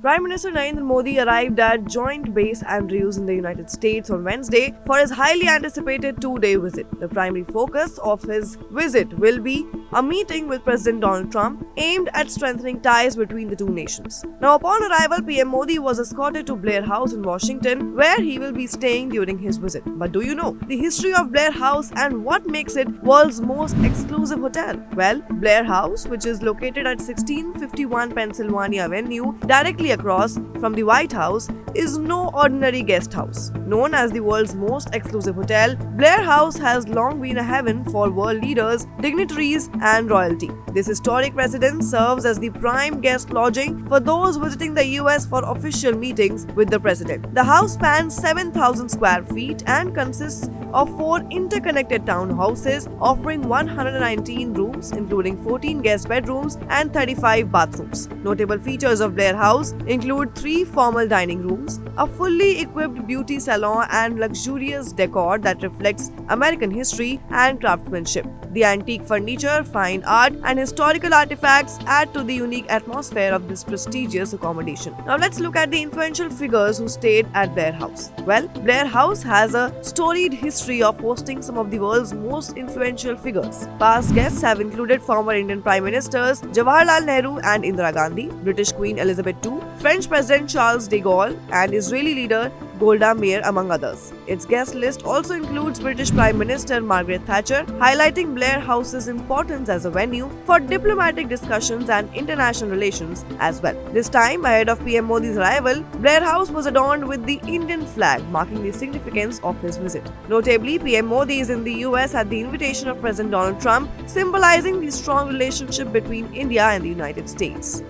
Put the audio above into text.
Prime Minister Narendra Modi arrived at Joint Base Andrews in the United States on Wednesday for his highly anticipated two-day visit. The primary focus of his visit will be a meeting with President Donald Trump aimed at strengthening ties between the two nations. Now, upon arrival, PM Modi was escorted to Blair House in Washington, where he will be staying during his visit. But do you know the history of Blair House and what makes it world's most exclusive hotel? Well, Blair House, which is located at 1651 Pennsylvania Avenue, directly across from the White House, is no ordinary guest house. Known as the world's most exclusive hotel, Blair House has long been a heaven for world leaders, dignitaries, and royalty. This historic residence serves as the prime guest lodging for those visiting the US for official meetings with the president. The house spans 7,000 square feet and consists of 4 interconnected townhouses offering 119 rooms, including 14 guest bedrooms and 35 bathrooms. Notable features of Blair House include 3 formal dining rooms, a fully equipped beauty salon, and luxurious decor that reflects American history and craftsmanship. The antique furniture, fine art, and historical artifacts add to the unique atmosphere of this prestigious accommodation. Now let's look at the influential figures who stayed at Blair House. Well, Blair House has a storied history of hosting some of the world's most influential figures. Past guests have included former Indian Prime Ministers Jawaharlal Nehru and Indira Gandhi, British Queen Elizabeth II, French President Charles de Gaulle, and Israeli leader Golda Meir, among others. Its guest list also includes British Prime Minister Margaret Thatcher, highlighting Blair House's importance as a venue for diplomatic discussions and international relations as well. This time, ahead of PM Modi's arrival, Blair House was adorned with the Indian flag, marking the significance of his visit. Notably, PM Modi is in the US at the invitation of President Donald Trump, symbolizing the strong relationship between India and the United States.